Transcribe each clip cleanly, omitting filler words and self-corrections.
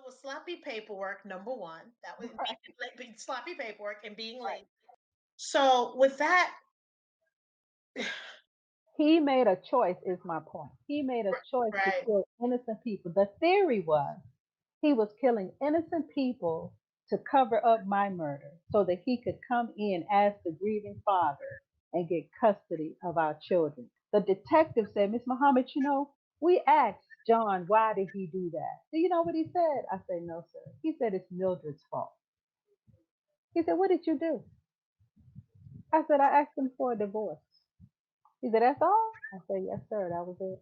was sloppy paperwork, number one. That was Right, sloppy paperwork and being right. late. So with that, He made a choice, is my point. He made a choice to right. kill innocent people. The theory was he was killing innocent people to cover up my murder so that he could come in as the grieving father and get custody of our children. The detective said, Miss Muhammad, we asked John, why did he do that? Do you know what he said? I said, no, sir. He said, it's Mildred's fault. He said, what did you do? I said, I asked him for a divorce. He said, that's all? I said, yes, sir. That was it.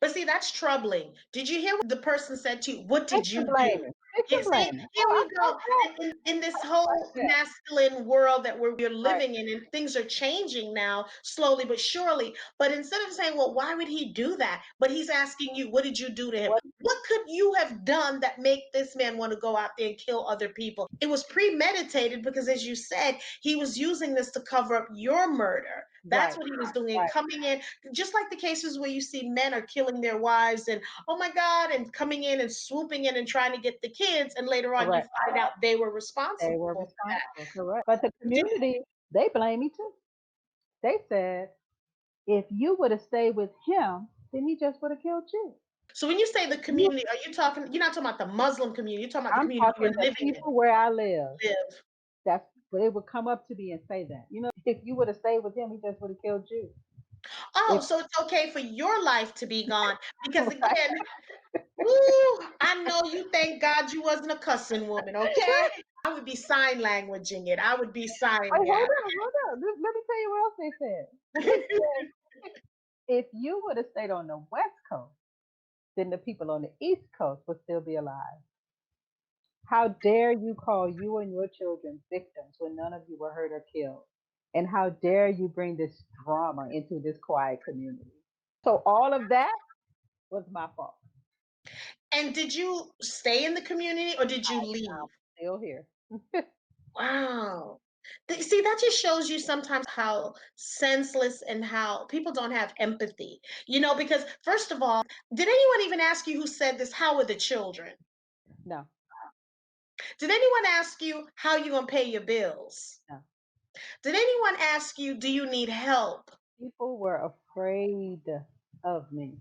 But see, that's troubling. Did you hear what the person said to you? What did Victim you do? blaming. Victim Yeah, see, blaming. here Oh, we go. okay. In this Like whole that. masculine world that we're Right. living in, and things are changing now, slowly but surely. But instead of saying, well, why would he do that? But he's asking you, what did you do to him? What? What could you have done that make this man want to go out there and kill other people? It was premeditated because, as you said, he was using this to cover up your murder. That's Right. what he was doing, and Right. coming in, just like the cases where you see men are killing their wives and oh my God, and coming in and swooping in and trying to get the kids, and later on you Correct. find out they were They responsible were for that. responsible. Correct. But the Did, community, they blame me too. They said, if you would have stayed with him, then he just would have killed you. so when you say the You, community, are you talking? You're not talking about the Muslim community. You're talking about the I'm community you talking were the living in. people where I live. Live. That's but they would come up to me and say that. If you would have stayed with him, he just would have killed you. Oh, If so it's okay for your life to be gone because right, again, woo, I know you thank God you wasn't a cussing woman, okay? I would be sign languaging it. I would be signing wait, it. hold on. Let me tell you what else they said. They said if you would have stayed on the West Coast, then the people on the East Coast would still be alive. How dare you call you and your children victims when none of you were hurt or killed? And how dare you bring this drama into this quiet community? So all of that was my fault. And did you stay in the community or did you I'm leave? still here. Wow. See, that just shows you sometimes how senseless and how people don't have empathy. Because first of all, did anyone even ask you who said this? How are the children? No, Did anyone ask you how you gonna pay your bills? no. Did anyone ask you, do you need help? People were afraid of me.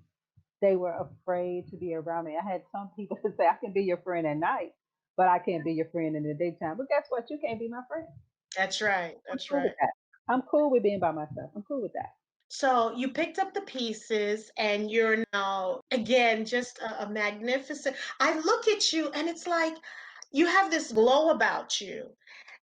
They were afraid to be around me. I had some people say, I can be your friend at night, but I can't be your friend in the daytime. But guess what? You can't be my friend. That's right. I'm That's cool with right. that. I'm cool with being by myself. I'm cool with that. So you picked up the pieces and you're now, again, just a magnificent. I look at you and it's like you have this glow about you.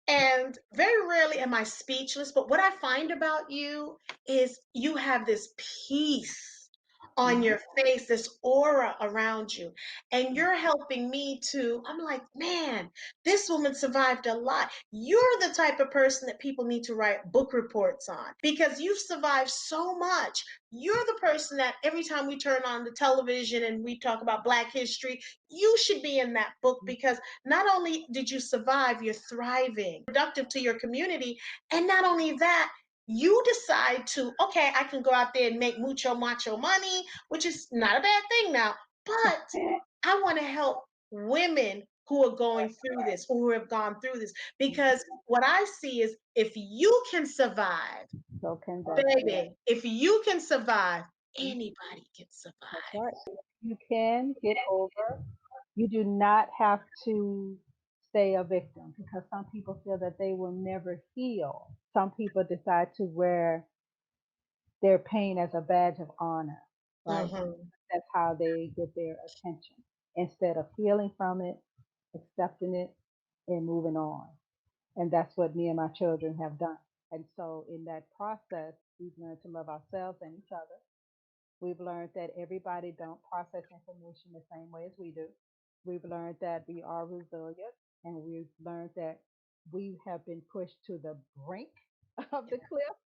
And very rarely am I speechless, but what I find about you is you have this peace on Hmm. your face, this aura around you. And you're helping me to, I'm like, man, this woman survived a lot. You're the type of person that people need to write book reports on because you've survived so much. You're the person that every time we turn on the television and we talk about Black history, you should be in that book because not only did you survive, you're thriving, productive to your community. And not only that, you decide to, okay, I can go out there and make mucho macho money, which is not a bad thing now, but I want to help women who are going through this or who have gone through this because what I see is if you can survive, So can they. baby, if you can survive, anybody can That's survive. right. You can get over. You do not have to stay a victim because some people feel that they will never heal. Some people decide to wear their pain as a badge of honor, right? Hmm. That's how they get their attention instead of healing from it, accepting it, and moving on. And that's what me and my children have done. And so, in that process, we've learned to love ourselves and each other. We've learned that everybody don't process information the same way as we do. We've learned that we are resilient, and we've learned that we have been pushed to the brink of the cliff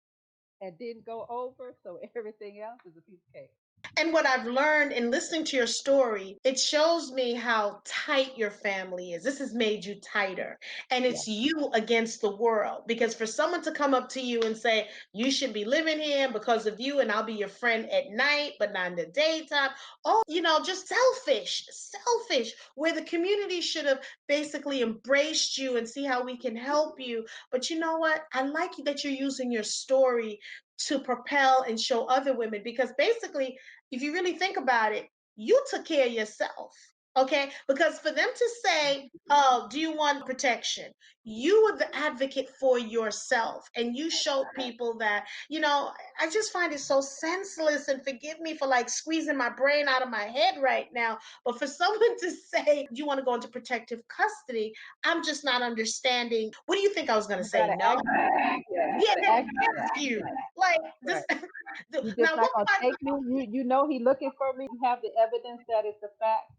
and didn't go over, so everything else is a piece of cake. And what I've learned in listening to your story, it shows me how tight your family is. This has made you tighter. And Yeah. it's you against the world. Because for someone to come up to you and say, you should be living here because of you, and I'll be your friend at night, but not in the daytime. Oh, just selfish, selfish, where the community should have basically embraced you and see how we can help you. But you know what? I like that you're using your story to propel and show other women, because basically, if you really think about it, you took care of yourself. Okay. Because for them to say, oh, do you want protection? You were the advocate for yourself. And you showed people that, I just find it so senseless. And forgive me for like squeezing my brain out of my head right now. But for someone to say, you want to go into protective custody, I'm just not understanding. What do you think I was going to You say? gotta No? ask yourself. Yeah, you Yeah, gotta they'll ask yourself. ask you. Right, Like this. right. You just Now, not what gonna part? take me. You know he looking for me. You have the evidence that it's a fact.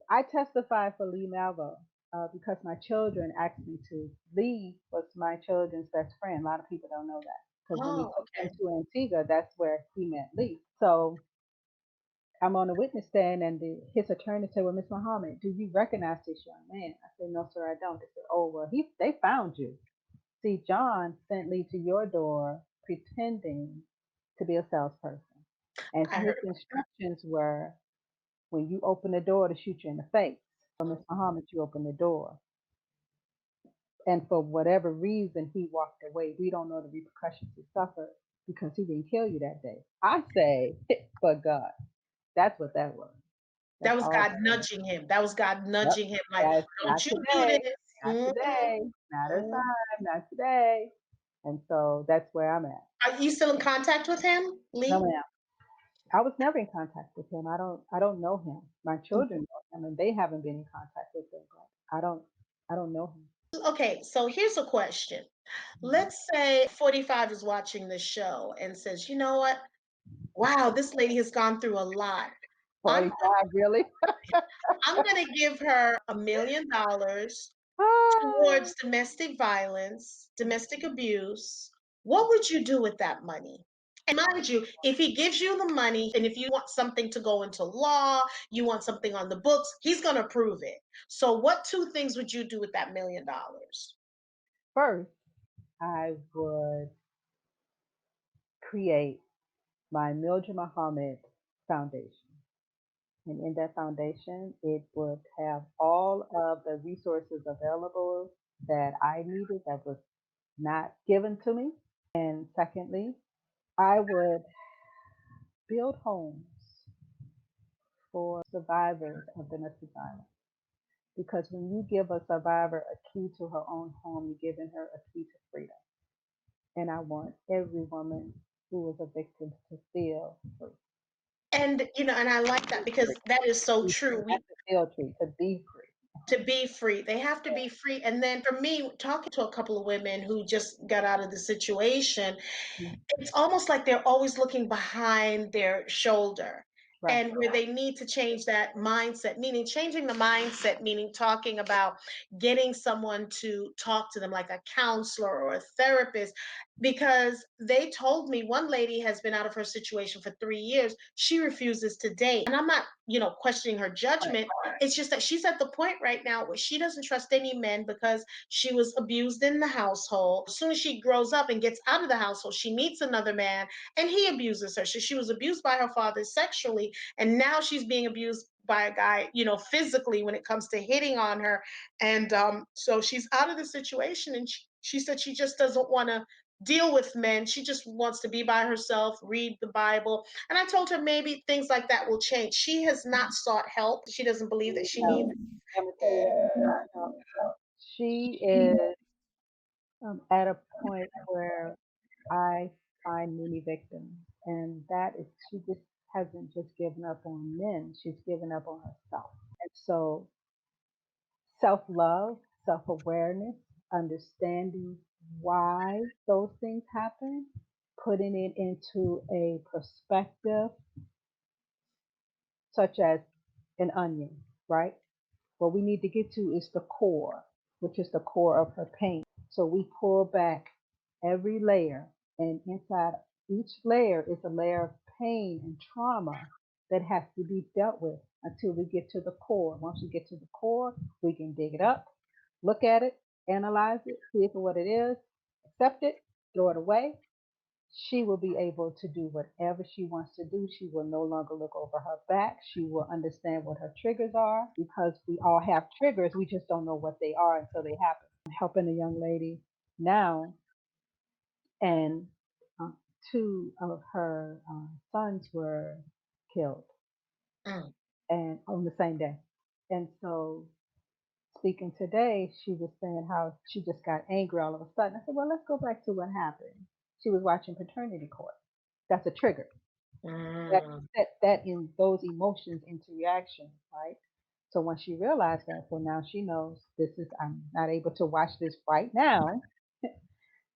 I testified for Lee Malvo because my children asked me to. Lee was my children's best friend. A lot of people don't know that because when we Oh, took them okay. to Antigua, that's where he met Lee. So I'm on the witness stand, and his attorney said, "Well, Miss Muhammad, do you recognize this young man?" I said, "No, sir, I don't." They said, "Oh, well, they found you. See, John sent Lee to your door pretending to be a salesperson, and I his heard. instructions were when you open the door to shoot you in the face. So, Miss Muhammad, you open the door, and for whatever reason, he walked away. We don't know the repercussions he suffered because he didn't kill you that day." I say, for God, that's what that was. That That's was all God that was. nudging him. That was God Yep. nudging him, like, That's don't not you do today. this. Not today. Not a Mhm. time. Not today. And so that's where I'm at. Are you still in contact with him, No, Lee? ma'am. I was never in contact with him. I don't know him. My children know him, and they haven't been in contact with him. But I don't know him. Okay, so here's a question. Mhm. Let's say 45 is watching this show and says, you know what? Wow, this lady has gone through a lot. I'm 45, really? I'm gonna give her $1 million Ah. towards domestic violence, domestic abuse. What would you do with that money? And mind you, if he gives you the money and if you want something to go into law, you want something on the books, he's going to approve it. So, what two things would you do with that $1 million? First, I would create my Mildred Muhammad Foundation. And in that foundation, it would have all of the resources available that I needed that was not given to me. And secondly, I would build homes for survivors of domestic violence. Because when you give a survivor a key to her own home, you're giving her a key to freedom. And I want every woman who was a victim to feel free. And, and I like that because Free. that is so Be free. true. Not to feel free, to be free. To be free. They have to be free. And then for me, talking to a couple of women who just got out of the situation, Mhm. it's almost like they're always looking behind their shoulder, Right. and where they need to change that mindset, meaning changing the mindset, meaning talking about getting someone to talk to them like a counselor or a therapist. Because they told me one lady has been out of her situation for 3 years. She refuses to date. And I'm not, questioning her Right. judgment. It's just that she's at the point right now where she doesn't trust any men because she was abused in the household. As soon as she grows up and gets out of the household, she meets another man and he abuses her. So she was abused by her father sexually, and now she's being abused by a guy, physically when it comes to hitting on her. And so she's out of the situation, and she said she just doesn't want to deal with men. She just wants to be by herself, read the Bible. And I told her maybe things like that will change. She has not sought help. She doesn't believe that she No, needs. I'm gonna tell you that. No, she is at a point where I find many victims, and that is she just hasn't just given up on men; she's given up on herself. And so, self-love, self-awareness, understanding why those things happen, putting it into a perspective such as an onion, right? What we need to get to is the core, which is the core of her pain. So we pull back every layer, and inside each layer is a layer of pain and trauma that has to be dealt with until we get to the core. Once we get to the core, we can dig it up, look at it, analyze it, see it for what it is, accept it, throw it away. She will be able to do whatever she wants to do. She will no longer look over her back. She will understand what her triggers are because we all have triggers. We just don't know what they are until they happen. Helping a young lady now, and uh, two of her sons were killed, Mm. and on the same day. And so, speaking today, she was saying how she just got angry all of a sudden. I said, well, let's go back to what happened. She was watching paternity court. That's a trigger. That Mm. set that in those emotions into reaction, right? So when she realized that, so now she knows this is, I'm not able to watch this right now,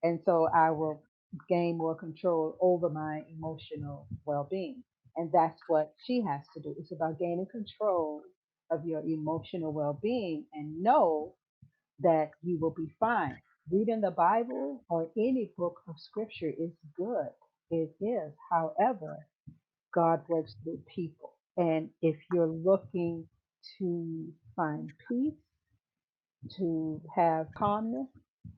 and so I will gain more control over my emotional well-being. And that's what she has to do. It's about gaining control of your emotional well-being and know that you will be fine. Reading the Bible or any book of scripture is good. It is. However, God works through people. And if you're looking to find peace, to have calmness,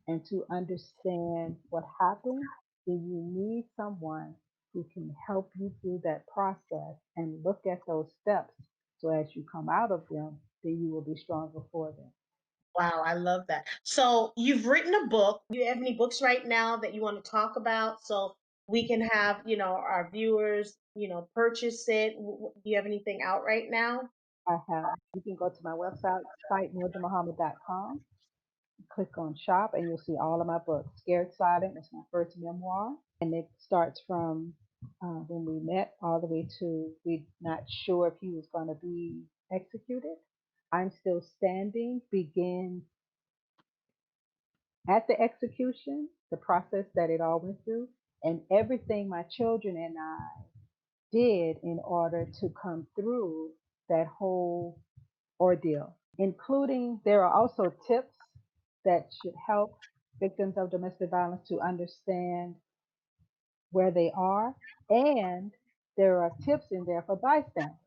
and to understand what happened, then you need someone who can help you through that process and look at those steps. So as you come out of them, then you will be stronger for them. Wow, I love that. So you've written a book. Do you have any books right now that you want to talk about so we can have, our viewers, purchase it? Do you have anything out right now? I have, you can go to my website, mildredmuhammad.com, click on shop, and you'll see all of my books. Scared Silent is my first memoir, and it starts from when we met all the way to we're not sure if he was going to be executed. I'm Still Standing begins at the execution, the process that it all went through, and everything my children and I did in order to come through that whole ordeal, including there are also tips that should help victims of domestic violence to understand where they are. And there are tips in there for bystanders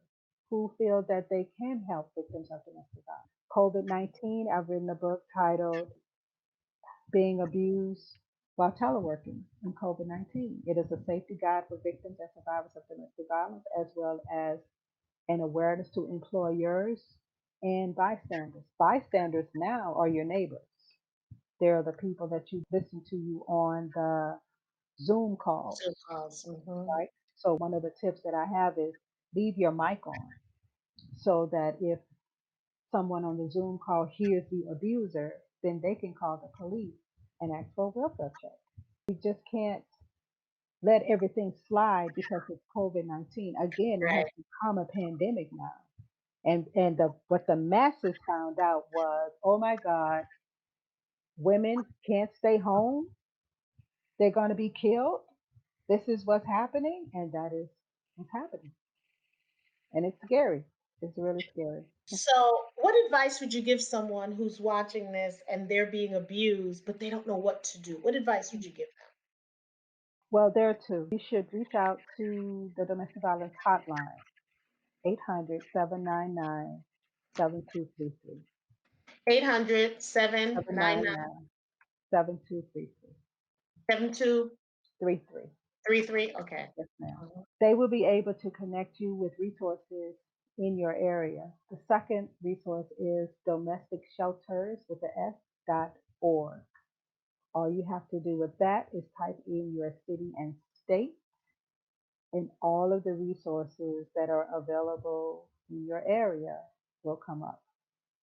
who feel that they can help victims of domestic violence. COVID-19, I've written a book titled Being Abused While Teleworking in COVID-19. It is a safety guide for victims and survivors of domestic violence, as well as an awareness to employers and bystanders. Bystanders now are your neighbors. They're the people that you listen to you on the Zoom calls, Zoom calls. Hmm. right? So one of the tips that I have is leave your mic on so that if someone on the Zoom call hears the abuser, then they can call the police and ask for a welfare check. We just can't let everything slide because it's COVID-19. Again, it has Right. become a pandemic now. And what the masses found out was, oh my God, women can't stay home. They're going to be killed. This is what's happening, and that is what's happening. And it's scary. It's really scary. So, what advice would you give someone who's watching this and they're being abused, but they don't know what to do? What advice would you give Well, there too, you should reach out to the domestic violence hotline, 800-799-7233. them? 800 799 7233. 33. Okay. Yes, ma'am. Mhm. They will be able to connect you with resources in your area. The second resource is domestic shelters with the S.org. All you have to do with that is type in your city and state, and all of the resources that are available in your area will come up.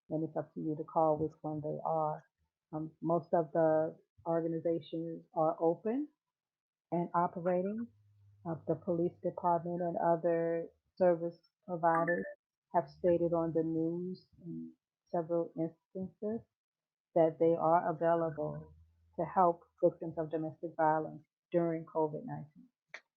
And it's up to you to call which one they are. Most of the organizations are open and operating. The police department and other service providers have stated on the news in several instances that they are available to help victims of domestic violence during COVID-19.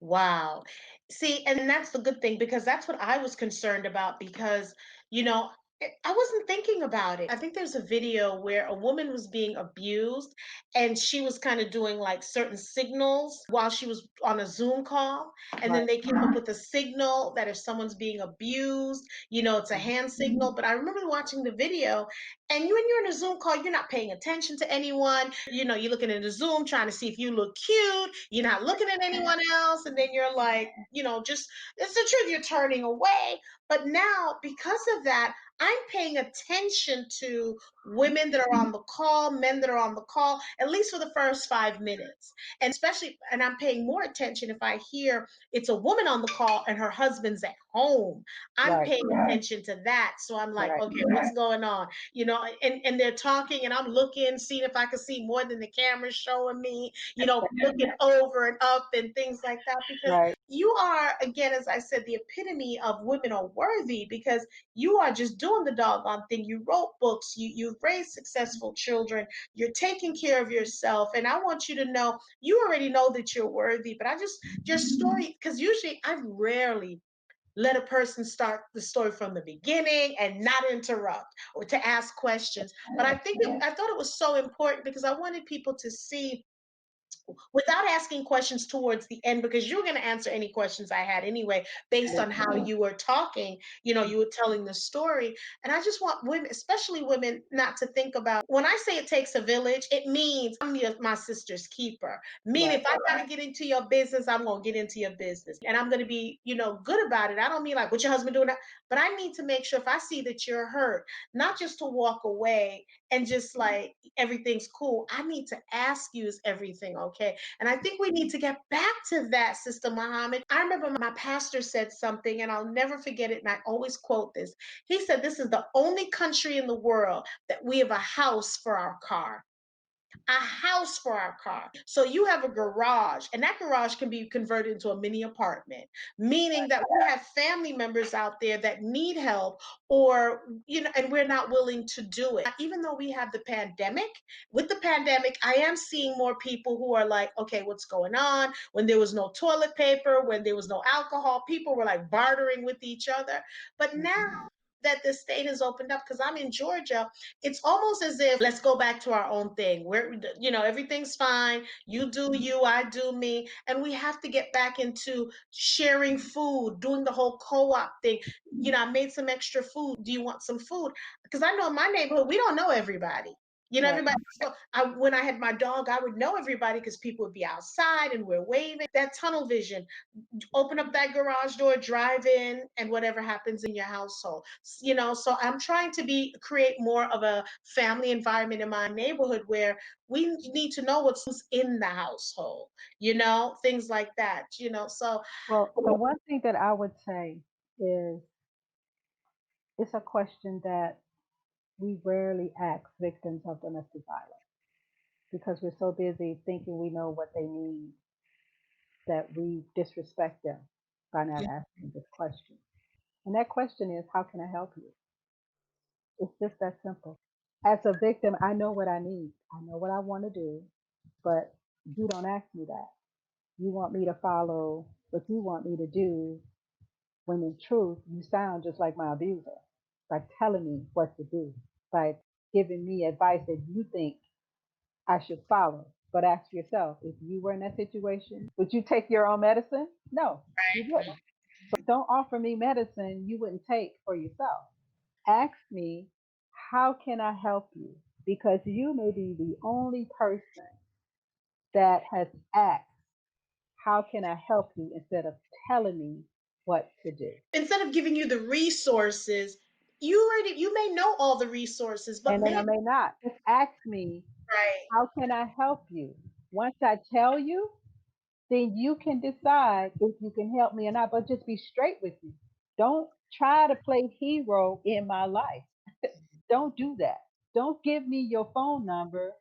Wow. See, and that's the good thing because that's what I was concerned about because, you know, I wasn't thinking about it. I think there's a video where a woman was being abused and she was kind of doing like certain signals while she was on a Zoom call. And then Right. they came up with a signal that if someone's being abused, you know, it's a Mhm. hand signal. But I remember watching the video and when you're in a Zoom call, you're not paying attention to anyone. You know, you're looking at the Zoom trying to see if you look cute. You're not looking at anyone else. And then you're like, you know, just it's the truth, you're turning away. But now, because of that, I'm paying attention to women that are on the call, men that are on the call, at least for the first 5 minutes. And especially, and I'm paying more attention if I hear it's a woman on the call and her husband's at home. I'm Right. paying attention to that. So I'm like, Right. okay, what's going on? You know, and they're talking and I'm looking, seeing if I can see more than the camera's showing me, you know, looking over and up and things like that. Because Right. you are, again, as I said, the epitome of women are worthy because you are just doing the doggone thing. You wrote books, you've raised successful children, you're taking care of yourself. And I want you to know you already know that you're worthy. But I just your story, because usually I rarely let a person start the story from the beginning and not interrupt or to ask questions. But I thought it was so important because I wanted people to see without asking questions towards the end because you were going to answer any questions I had anyway based Yeah. on how you were talking, you know, you were telling the story. And I just want women, especially women, not to think about when I say it takes a village, it means I'm my sister's keeper. Meaning Right. if I got to get into your business, I'm going to get into your business and I'm going to be, you know, good about it. I don't mean like what your husband doing that, but I need to make sure if I see that you're hurt, not just to walk away and just like everything's cool. I need to ask you, is everything okay? And I think we need to get back to that, Sister Muhammad. I remember my pastor said something, and I'll never forget it. And I always quote this. He said, "This is the only country in the world that we have a house for our car." A house for our car. So you have a garage, and that garage can be converted into a mini apartment, meaning that we have family members out there that need help, or, you know, and we're not willing to do it. Even though we have the pandemic, with the pandemic, I am seeing more people who are like, okay, what's going on? When there was no toilet paper, when there was no alcohol, people were like bartering with each other. But now, Mhm. that the state has opened up because I'm in Georgia, it's almost as if let's go back to our own thing. Where you know everything's fine. You do you, I do me, and we have to get back into sharing food, doing the whole co-op thing. You know, I made some extra food. Do you want some food? Because I know in my neighborhood we don't know everybody. You know, Right. everybody. So when I had my dog, I would know everybody because people would be outside and we're waving. That tunnel vision, open up that garage door, drive in, and whatever happens in your household. You know, so I'm trying to be create more of a family environment in my neighborhood where we need to know what's in the household, you know, things like that, you know. So Well, the one thing that I would say is it's a question that we rarely ask victims of domestic violence because we're so busy thinking we know what they need that we disrespect them by not asking this question. And that question is, how can I help you? It's just that simple. As a victim, I know what I need. I know what I want to do, but you don't ask me that. You want me to follow what you want me to do when in truth, you sound just like my abuser by telling me what to do, by giving me advice that you think I should follow. But ask yourself, if you were in that situation, would you take your own medicine? No, you wouldn't. So don't offer me medicine you wouldn't take for yourself. Ask me, how can I help you? Because you may be the only person that has asked, how can I help you, instead of telling me what to do. instead of giving you the resources, you may know all the resources, but And then I maybe may not. Just ask me, right. how can I help you? Once I tell you, then you can decide if you can help me or not. But just be straight with me. Don't try to play hero in my life. Don't do that. Don't give me your phone number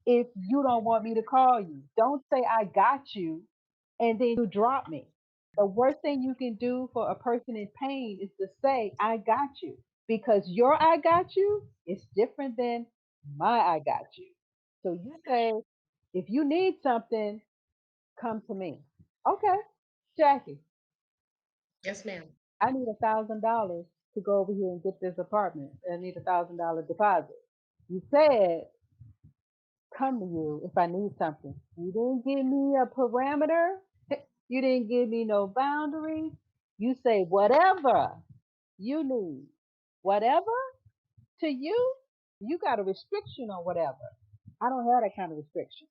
if you don't want me to call you. Don't say I got you and then you drop me. The worst thing you can do for a person in pain is to say I got you, because your I got you is different than my I got you. So you say, if you need something, come to me. Okay, Jackie, Yes, ma'am. I need $1,000 to go over here and get this apartment. I need $1,000 deposit. You said come to you if I need something. You didn't give me a parameter. You didn't give me no boundaries. You say whatever you need. Whatever to you, you got a restriction on whatever. I don't have that kind of restriction.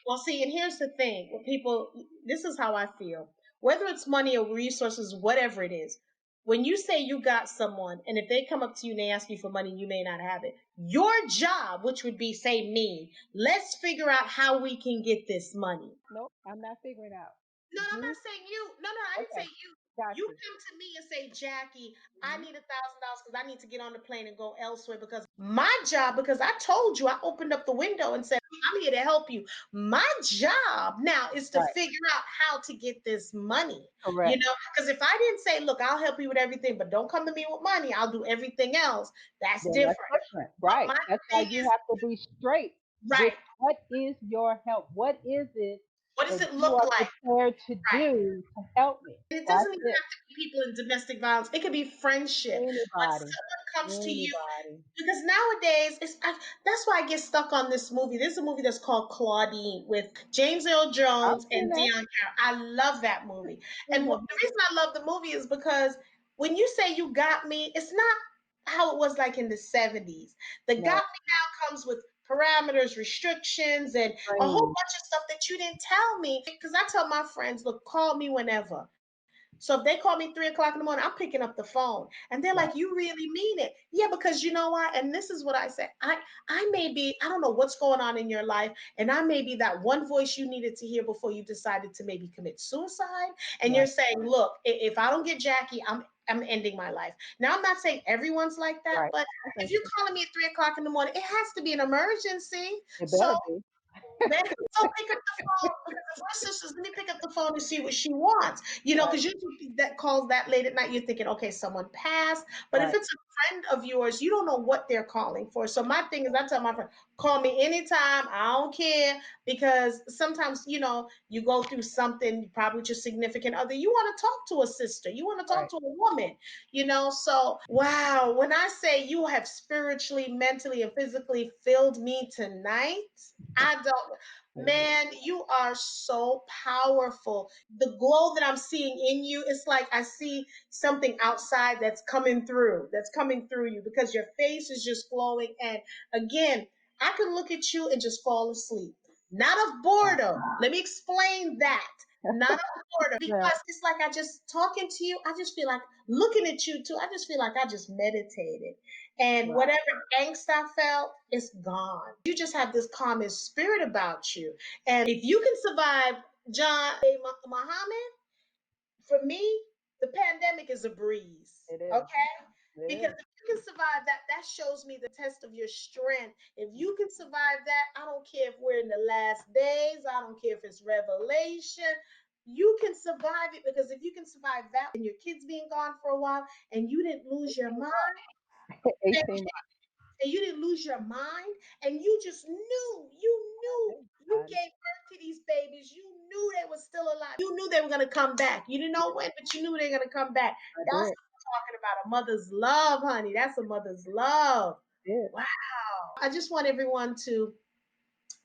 Well, see, and here's the thing with people, this is how I feel. Whether it's money or resources, whatever it is, when you say you got someone, and if they come up to you and they ask you for money, you may not have it. Your job, which would be, say, me, let's figure out how we can get this money. Nope, I'm not figuring out. No, I'm You not saying you. No, I didn't say okay? you. Got You you. come to me and say, Jackie, I Mhm. need $1,000 because I need to get on the plane and go elsewhere. Because my job, because I told you, I opened up the window and said, I'm here to help you. My job now is to Right. figure out how to get this money. You Correct. know, because if I didn't say, look, I'll help you with everything, but don't come to me with money, I'll do everything else. That's Then that's different. different. But Right. my That's why thing you is, have to be straight with right, what is your help. What is it what does that it you look are like? prepared to Right. do to help me? And it doesn't That's even it. have to be people in domestic violence. It could be friendship. When Anybody. someone comes to you, Anybody. because nowadays that's why I get stuck on this movie. There's a movie that's called Claudine with James Earl I've Jones seen and that. Dion Carroll. I love that movie. Seen And that the movie. reason I love the movie is because when you say you got me, it's not how it was like in the 70s. The got No. me now comes with parameters, restrictions, and a whole Train. bunch of stuff that you didn't tell me. Because I tell my friends, look, call me whenever. So if they call me 3 o'clock in the morning, I'm picking up the phone. And they're Right. like, you really mean it? Yeah, because you know why? And this is what I say. I may be, I don't know what's going on in your life, and I may be that one voice you needed to hear before you decided to maybe commit suicide. And Right. you're saying, look, if I don't get Jackie, I'm ending my life. Now I'm not saying everyone's like that, Right. but I if got you're you. calling me at 3 o'clock in the morning, it has to be an emergency. It So better be. then so pick up the phone because if my sister's let me pick up the phone and see what she wants. You know, Right. because usually that calls that late at night, you're thinking, okay, someone passed. But if Right. it's a friend of yours, you don't know what they're calling for. So my thing is I tell my friend, call me anytime. I don't care. Because sometimes, you know, you go through something, probably with your significant other. You want to talk to a sister, you want to talk Right. to a woman, you know. So wow, when I say you have spiritually, mentally, and physically filled me tonight. I don't, Amen. man, you are so powerful. The glow that I'm seeing in you, it's like I see something outside that's coming through you because your face is just glowing. And again, I can look at you and just fall asleep. Not of Wow. boredom. Let me explain that. Not of boredom. Yeah. Because it's like I just talking to you, I just feel like looking at you too, I just feel like I just meditated. And Wow. whatever angst I felt, it's gone. You just have this calming spirit about you. And if you can survive, Muhammad, for me, the pandemic is a breeze. It is. Okay? It Because is. if you can survive that, that shows me the test of your strength. If you can survive that, I don't care if we're in the last days, I don't care if it's revelation. You can survive it because if you can survive that and your kids being gone for a while and you didn't lose your 18 mind, months. 18 months. and you didn't lose your mind and you just knew you I, gave birth to these babies, you knew they were still alive, you knew they were going to come back, you didn't know when, but you knew they were going to come back. I That's did. what I'm talking about, a mother's love, honey. That's a mother's love. Did. Wow. I just want everyone to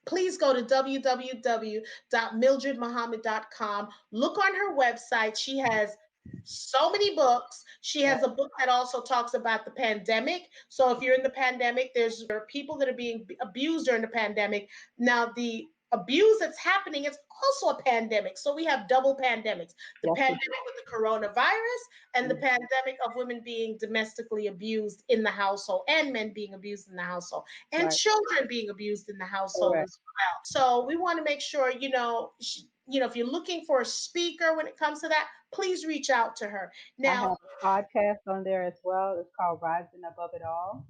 please go to www.mildredmuhammad.com. Look on her website. She has so many books. She Right. has a book that also talks about the pandemic. So if you're in the pandemic, there are people that are being abused during the pandemic. Now, the abuse that's happening is also a pandemic. So we have double pandemics: the Yes, we pandemic with the coronavirus and the do. pandemic of women being domestically abused in the household and men being abused in the household and Right. children being abused in the household Correct. as well. So we want to make sure, if you're looking for a speaker when it comes to that, please reach out to her. I Now, have a podcast on there as well. It's called Rising Above It All.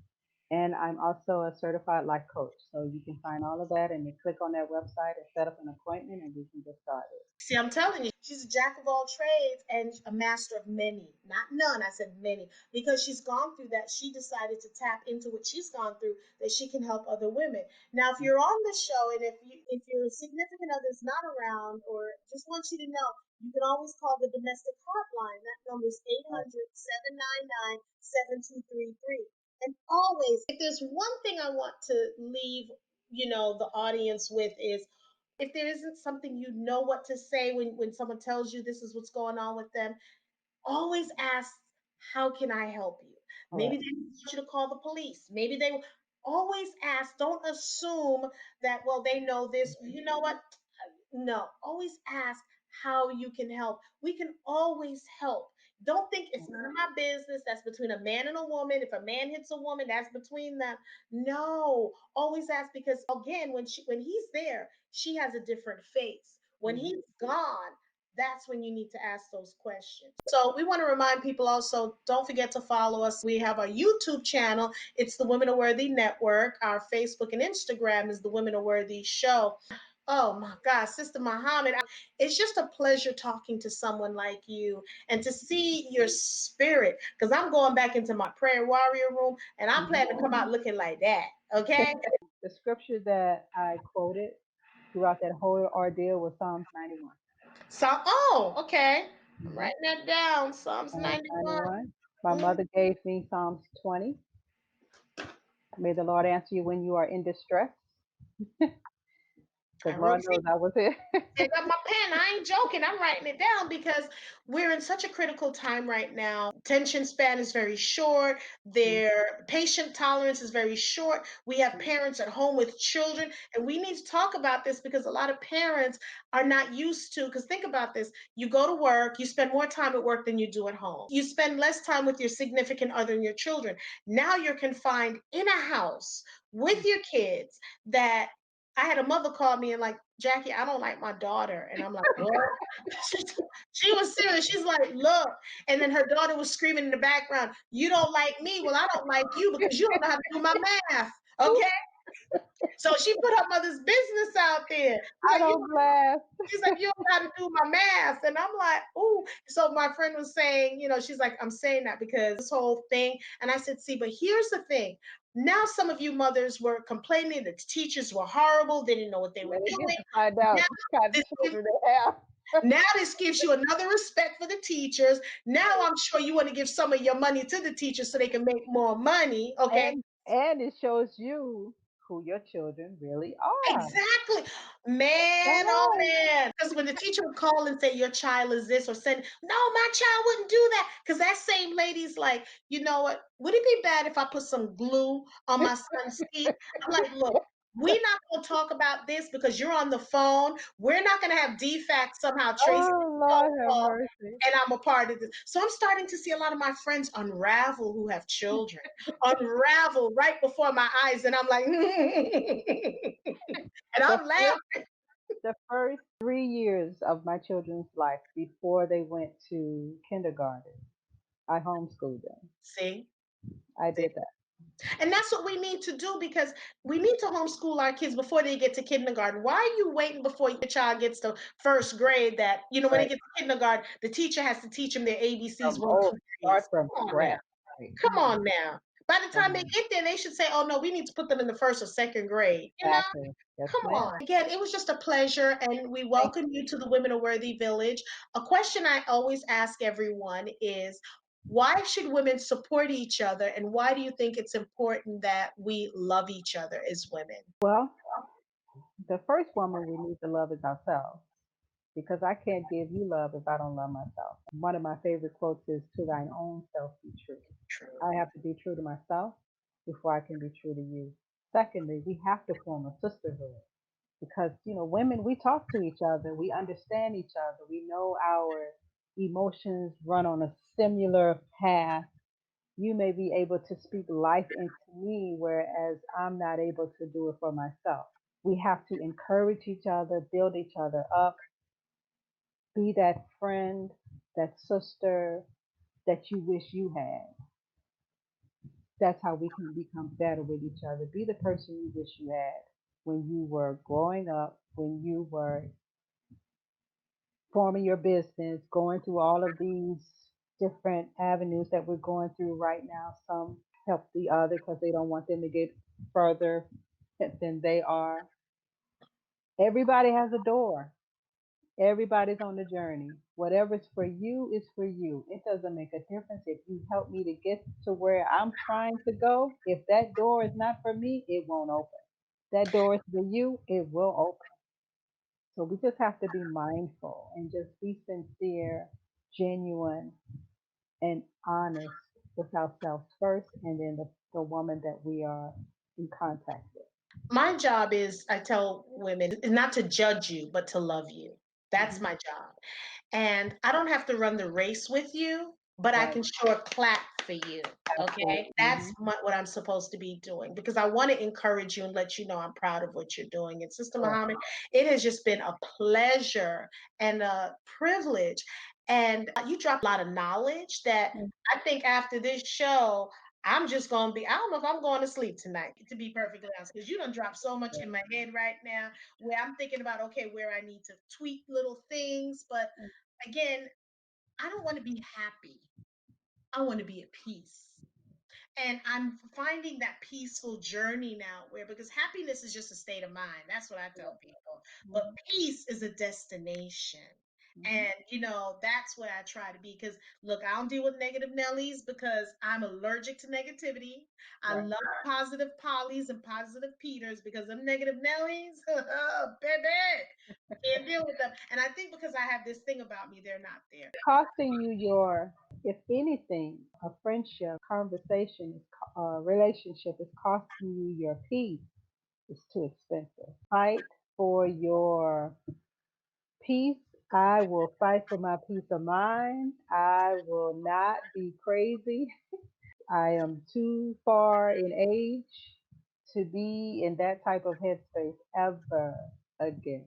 And I'm also a certified life coach. So you can find all of that and you click on that website and set up an appointment and we can get started. see, I'm telling you, she's a jack of all trades and a master of many, not none. I said many because she's gone through that. She decided to tap into what she's gone through that she can help other women. Now, if you're on the show and if your significant other is not around or just wants you to know, You can always call the domestic hotline. That number is eight Right. hundred 799 7233. And always, if there's one thing I want to leave, the audience with is if there isn't something you know what to say when someone tells you this is what's going on with them, always ask, how can I help you? Maybe Correct. they want you to call the police. Maybe they always ask. Don't assume that, well, they know this. You know what? No, always ask how you can help. We can always help. Don't think it's none of my business. That's between a man and a woman. If a man hits a woman, that's between them. No, always ask because again, when he's there, she has a different face. When Mhm. he's gone, that's when you need to ask those questions. So we want to remind people also, don't forget to follow us. We have our YouTube channel. It's the Women Are Worthy Network. Our Facebook and Instagram is the Women Are Worthy Show. Oh my God, Sister Muhammad, it's just a pleasure talking to someone like you and to see your spirit. Because I'm going back into my prayer warrior room and I'm Mhm. planning to come out looking like that. Okay. The scripture that I quoted throughout that whole ordeal was Psalms 91. So, oh, okay. I'm Mhm. writing that down. Psalms Psalms 91. 91. My Mm, mother gave me Psalms 20. May the Lord answer you when you are in distress, I because wrote Lord knows I was there. Take up my pen. I ain't joking. I'm writing it down because we're in such a critical time right now. Attention span is very short. Their patient tolerance is very short. We have parents at home with children, and we need to talk about this because a lot of parents are not used to. Because think about this: you go to work, you spend more time at work than you do at home. You spend less time with your significant other and your children. Now you're confined in a house with your kids that I had a mother call me and like, Jackie, I don't like my daughter. And I'm like, what? She was serious. She's like, look. And then her daughter was screaming in the background, you don't like me. Well, I don't like you because you don't know how to do my math. Okay. So she put her mother's business out there. She's I like, don't blast. you don't know how to do my math. And I'm like, ooh. So my friend was saying, she's like, I'm saying that because this whole thing. And I said, see, but here's the thing. Now some of you mothers were complaining that the teachers were horrible. They didn't know what they were Let it doing. get to find Now out what kind of this gives, children they have. now this gives you another respect for the teachers. Now I'm sure you want to give some of your money to the teachers so they can make more money. Okay. And it shows you who your children really are. Exactly. Man, oh Right. man. Because when the teacher would call and say, your child is this, or send, no, my child wouldn't do that. Because that same lady's like, you know what? Would it be bad if I put some glue on my son's teeth? I'm like, look, we're not going to talk about this because you're on the phone. We're not going to have DFAC somehow tracing Oh, this phone Lord have call, mercy. and I'm a part of this. So I'm starting to see a lot of my friends unravel who have children, unravel right before my eyes. And I'm like, and The I'm first, laughing. the first 3 years of my children's life before they went to kindergarten, I homeschooled them. See? I See? did that. And that's what we need to do because we need to homeschool our kids before they get to kindergarten. Why are you waiting before your child gets to first grade that, when they Right. get to kindergarten, the teacher has to teach them their ABCs, From one, oh, two, start threes? from Come on now. scratch. Right. Come on now. By the time Come they on. get there, they should say, oh no, we need to put them in the first or second grade. Exactly. Yes, Come ma'am. on. Again, it was just a pleasure, and we Thank welcome you to the Women of Worthy Village. A question I always ask everyone is why should women support each other, and why do you think it's important that we love each other as women? you. Well, the first woman we need to love is ourselves, because I can't give you love if I don't love myself. One of my favorite quotes is, to thine own self be true. True. I have to be true to myself before I can be true to you. Secondly, we have to form a sisterhood because, women, we talk to each other, we understand each other, we know our emotions run on a similar path. You may be able to speak life into me, whereas I'm not able to do it for myself. We have to encourage each other, build each other up, be that friend, that sister that you wish you had. That's how we can become better with each other. Be the person you wish you had when you were growing up, when you were forming your business, going through all of these different avenues that we're going through right now. Some help the other because they don't want them to get further than they are. Everybody has a door. Everybody's on the journey. Whatever's for you is for you. It doesn't make a difference if you help me to get to where I'm trying to go. If that door is not for me, it won't open. That door is for you, it will open. So we just have to be mindful and just be sincere, genuine, and honest with ourselves first, and then the woman that we are in contact with. My job is, I tell women, is not to judge you, but to love you. That's Hmm. my job. And I don't have to run the race with you, but I Right. can sure clap for you. Absolutely. Okay. That's what I'm supposed to be doing because I want to encourage you and let you know I'm proud of what you're doing. And Sister Correct. Muhammad, it has just been a pleasure and a privilege. And you dropped a lot of knowledge that Mhm. I think after this show, I'm just gonna be, I don't know if I'm going to sleep tonight, to be perfectly honest, because you done dropped so much in my head right now where I'm thinking about, okay, where I need to tweak little things. But again, I don't want to be happy. I want to be at peace. And I'm finding that peaceful journey now where, because happiness is just a state of mind. That's what I tell people. But Mhm. peace is a destination. Mhm. And, that's where I try to be. Because, look, I don't deal with negative Nellies because I'm allergic to negativity. I Right. love positive Pollies and positive Peters because them negative Nellies, baby, can't deal with them. And I think because I have this thing about me, they're not there. Costing you your, if anything, a friendship, conversation, relationship is costing you your peace. It's too expensive. Fight for your peace. I will fight for my peace of mind. I will not be crazy. I am too far in age to be in that type of headspace ever again.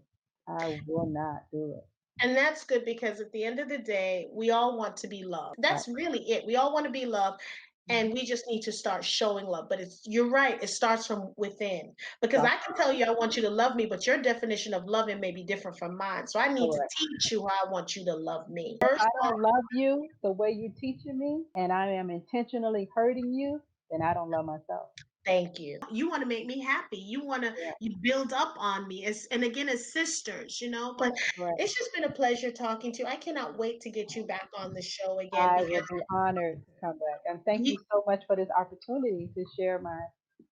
I will not do it. And that's good because at the end of the day, we all want to be loved. Right. That's really it. We all want to be loved and Mhm. we just need to start showing love. But you're right, it starts from within. Because Start I can tell you I want you to love me, but your definition of loving may be different from mine. So I need to correct. teach you how I want you to love me. If First I off, don't love you the way you're teaching me and I am intentionally hurting you, then I don't love myself. thank you. You want to make me happy. You want to Yeah. you build up on me and again as sisters. But Right. it's just been a pleasure talking to you. I cannot wait to get you back on the show again I because will be honored to come back. And thank you, you so much for this opportunity to share my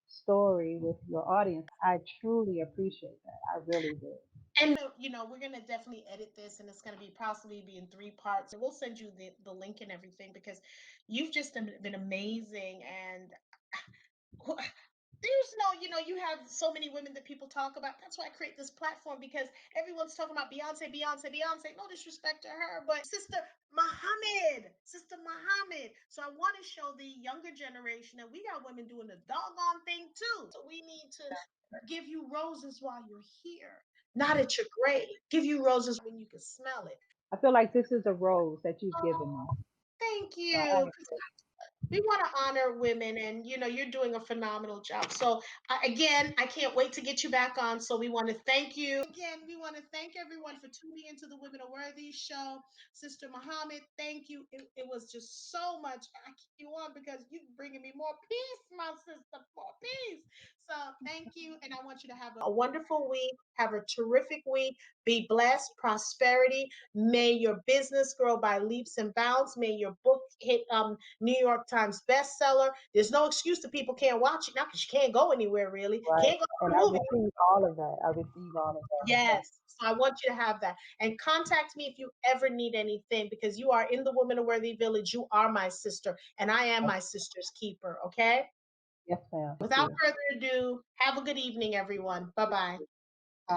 story with your audience. I truly appreciate that. I really do. and we're gonna definitely edit this, and it's gonna be possibly be in 3 parts. And we'll send you the link and everything because you've just been amazing. And there's no, you have so many women that people talk about. That's why I create this platform because everyone's talking about Beyonce, Beyonce, Beyonce. No disrespect to her, but Sister Muhammad. So I want to show the younger generation that we got women doing the doggone thing too. So we need to give you roses while you're here, not at your grave. Give you roses when you can smell it. I feel like this is a rose that you've given me. Oh, thank So I you. appreciate We want to honor women, and you're doing a phenomenal job. So again, I can't wait to get you back on. So we want to thank you again. We want to thank everyone for tuning into the Women Are Worthy show. Sister Muhammad, thank you. It was just so much. I keep you on because you're bringing me more peace, my sister, more peace. So thank you, and I want you to have a wonderful week. Have a terrific week. Be blessed, prosperity. May your business grow by leaps and bounds. May your book hit New York Times bestseller. There's no excuse that people can't watch it now because you can't go anywhere really. right. Can't go to And the I movie. receive all of that. I receive all of that. So Yes. So I want you to have that. And contact me if you ever need anything because you are in the Women of Worthy Village. You are my sister, and I am my sister's keeper. Okay. yes, ma'am. Thank Without you. further ado, have a good evening, everyone. Bye bye. Bye.